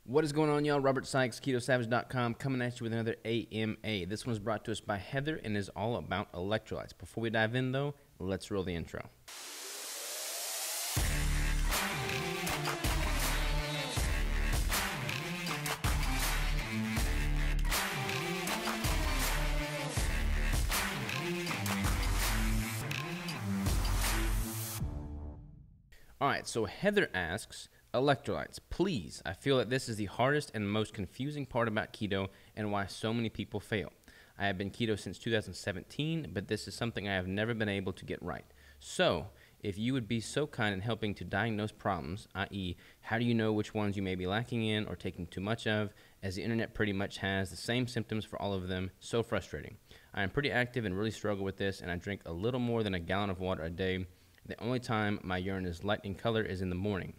What is going on, y'all? Robert Sykes, KetoSavage.com, coming at you with another AMA. This one is brought to us by Heather and is all about electrolytes. Before we dive in, though, let's roll the intro. All right, so Heather asks, electrolytes, please. I feel that this is the hardest and most confusing part about keto and why so many people fail. I have been keto since 2017, but this is something I have never been able to get right. So, if you would be so kind in helping to diagnose problems, i.e., how do you know which ones you may be lacking in or taking too much of, as the internet pretty much has the same symptoms for all of them, so frustrating. I am pretty active and really struggle with this, and I drink a little more than a gallon of water a day. The only time my urine is light in color is in the morning.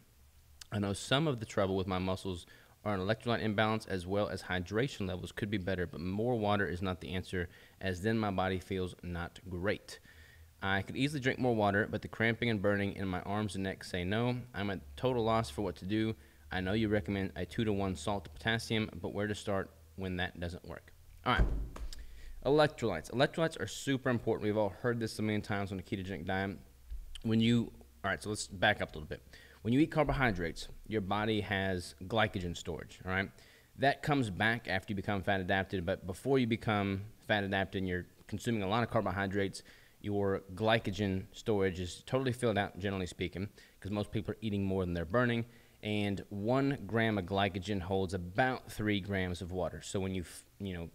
I know some of the trouble with my muscles are an electrolyte imbalance, as well as hydration levels could be better, but more water is not the answer, as then my body feels not great. I could easily drink more water, but the cramping and burning in my arms and neck say no. I'm at total loss for what to do. I know you recommend a 2-to-1 salt to potassium, but where to start when that doesn't work? All right. Electrolytes. Electrolytes are super important. We've all heard this a million times on the ketogenic diet. All right, so let's back up a little bit. When you eat carbohydrates, your body has glycogen storage, all right? That comes back after you become fat adapted, but before you become fat adapted and you're consuming a lot of carbohydrates, your glycogen storage is totally filled out, generally speaking, because most people are eating more than they're burning, and 1 gram of glycogen holds about 3 grams of water. So when you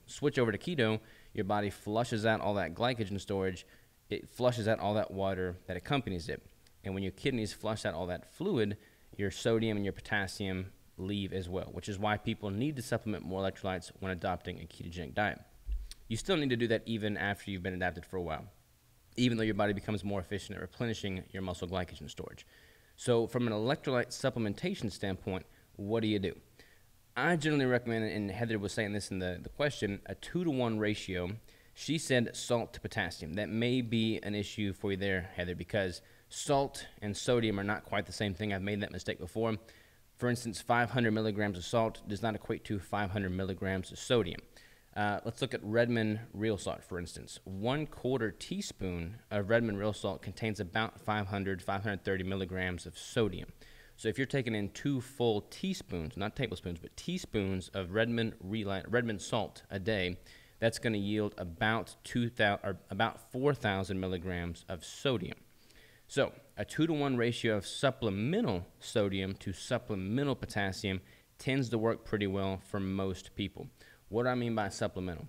switch over to keto, your body flushes out all that glycogen storage. It flushes out all that water that accompanies it. And when your kidneys flush out all that fluid, your sodium and your potassium leave as well, which is why people need to supplement more electrolytes when adopting a ketogenic diet. You still need to do that even after you've been adapted for a while, even though your body becomes more efficient at replenishing your muscle glycogen storage. So from an electrolyte supplementation standpoint, what do you do? I generally recommend, and Heather was saying this in the question, a 2-to-1 ratio. She said salt to potassium. That may be an issue for you there, Heather, because salt and sodium are not quite the same thing. I've made that mistake before. For instance, 500 milligrams of salt does not equate to 500 milligrams of sodium. Let's look at Redmond real salt, for instance. 1/4 teaspoon of Redmond real salt contains about 530 milligrams of sodium. So if you're taking in 2 full teaspoons, not tablespoons, but teaspoons of Redmond salt a day, that's going to yield about 4,000 milligrams of sodium. So a 2-to-1 ratio of supplemental sodium to supplemental potassium tends to work pretty well for most people. What do I mean by supplemental?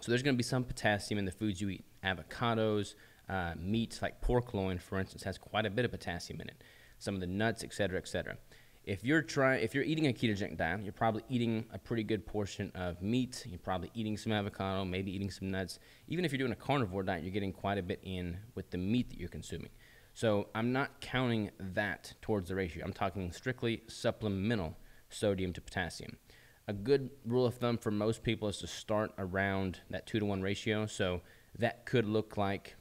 So there's going to be some potassium in the foods you eat. Avocados, meats like pork loin, for instance, has quite a bit of potassium in it. Some of the nuts, et cetera, et cetera. If you're eating a ketogenic diet, you're probably eating a pretty good portion of meat. You're probably eating some avocado, maybe eating some nuts. Even if you're doing a carnivore diet, you're getting quite a bit in with the meat that you're consuming. So I'm not counting that towards the ratio. I'm talking strictly supplemental sodium to potassium. A good rule of thumb for most people is to start around that 2-to-1 ratio. So that could look like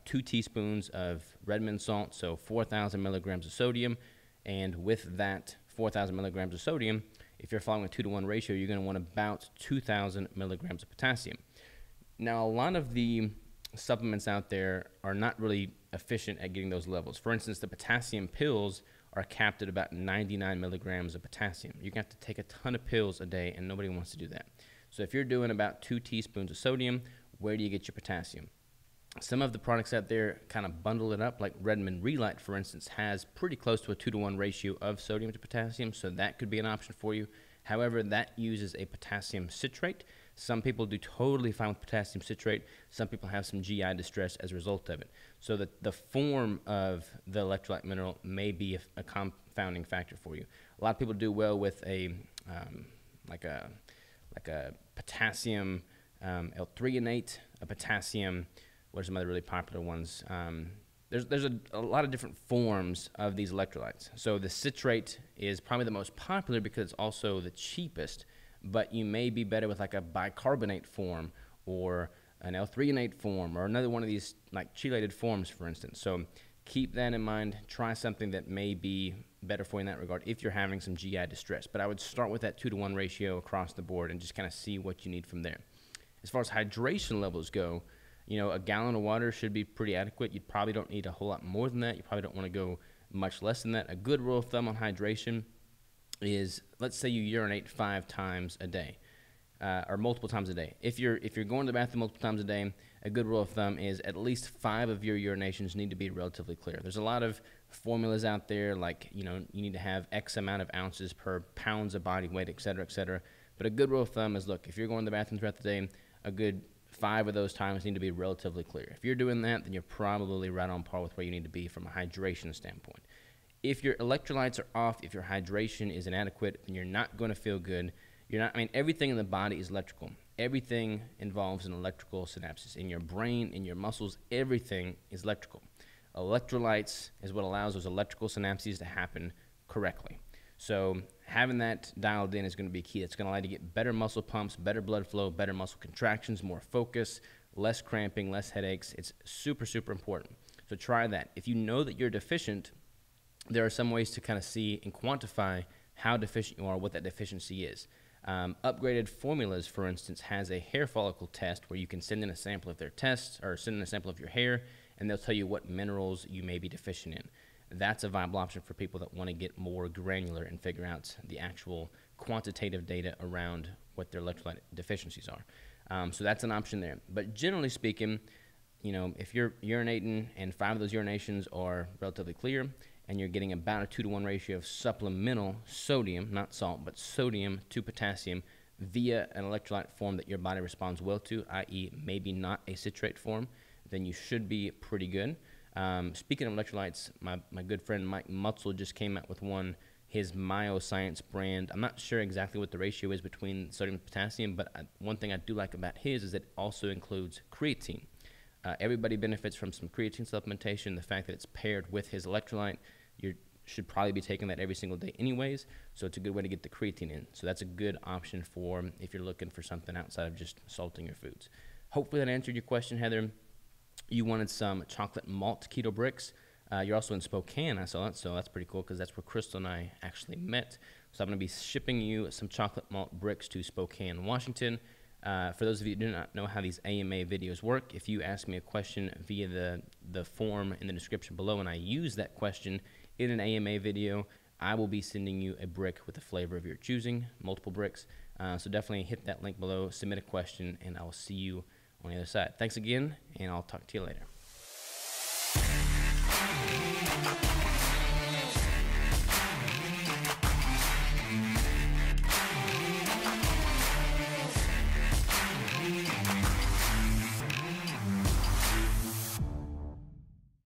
2 teaspoons of Redmond salt, so 4,000 milligrams of sodium. And with that 4,000 milligrams of sodium, if you're following a 2-to-1 ratio, you're going to want about 2,000 milligrams of potassium. Now, a lot of the supplements out there are not really efficient at getting those levels. For instance, the potassium pills are capped at about 99 milligrams of potassium. You're going to have to take a ton of pills a day, and nobody wants to do that. So if you're doing about 2 teaspoons of sodium, where do you get your potassium? Some of the products out there kind of bundle it up, like Redmond Relight, for instance, has pretty close to a 2-to-1 ratio of sodium to potassium, so that could be an option for you. However, that uses a potassium citrate. Some people do totally fine with potassium citrate. Some people have some GI distress as a result of it. So the form of the electrolyte mineral may be a confounding factor for you. A lot of people do well with a potassium L-threonate, a potassium. What are some other really popular ones? There's a lot of different forms of these electrolytes. So the citrate is probably the most popular because it's also the cheapest, but you may be better with like a bicarbonate form or an L-threonate form or another one of these like chelated forms, for instance. So keep that in mind. Try something that may be better for you in that regard if you're having some GI distress. But I would start with that 2-to-1 ratio across the board and just kind of see what you need from there. As far as hydration levels go, a gallon of water should be pretty adequate. You probably don't need a whole lot more than that. You probably don't want to go much less than that. A good rule of thumb on hydration is, let's say you urinate 5 times a day, or multiple times a day. If you're going to the bathroom multiple times a day, a good rule of thumb is at least 5 of your urinations need to be relatively clear. There's a lot of formulas out there, like, you need to have X amount of ounces per pounds of body weight, et cetera, et cetera. But a good rule of thumb is, look, if you're going to the bathroom throughout the day, a good 5 of those times need to be relatively clear. If you're doing that, then you're probably right on par with where you need to be from a hydration standpoint. If your electrolytes are off, if your hydration is inadequate, then you're not going to feel good. Everything in the body is electrical. Everything involves an electrical synapses. In your brain, in your muscles, everything is electrical. Electrolytes is what allows those electrical synapses to happen correctly. So having that dialed in is going to be key. It's going to allow you to get better muscle pumps, better blood flow, better muscle contractions, more focus, less cramping, less headaches. It's super, super important. So try that. If you know that you're deficient, there are some ways to kind of see and quantify how deficient you are, what that deficiency is. Upgraded Formulas, for instance, has a hair follicle test where you can send in a sample of their tests or send in a sample of your hair, and they'll tell you what minerals you may be deficient in. That's a viable option for people that want to get more granular and figure out the actual quantitative data around what their electrolyte deficiencies are. So that's an option there. But generally speaking, if you're urinating and 5 of those urinations are relatively clear, and you're getting about a 2-to-1 ratio of supplemental sodium, not salt, but sodium to potassium via an electrolyte form that your body responds well to, i.e. maybe not a citrate form, then you should be pretty good. Speaking of electrolytes, my good friend Mike Mutzel just came out with one, his Myoscience brand. I'm not sure exactly what the ratio is between sodium and potassium, but one thing I do like about his is it also includes creatine. Everybody benefits from some creatine supplementation. The fact that it's paired with his electrolyte, you should probably be taking that every single day anyways, so it's a good way to get the creatine in. So that's a good option for if you're looking for something outside of just salting your foods. Hopefully that answered your question, Heather. You wanted some chocolate malt keto bricks. You're also in Spokane, I saw that, so that's pretty cool because that's where Crystal and I actually met. So I'm going to be shipping you some chocolate malt bricks to Spokane, Washington. For those of you who do not know how these AMA videos work, if you ask me a question via the form in the description below and I use that question in an AMA video, I will be sending you a brick with a flavor of your choosing, multiple bricks. So definitely hit that link below, submit a question, and I will see you on the other side. Thanks again, and I'll talk to you later.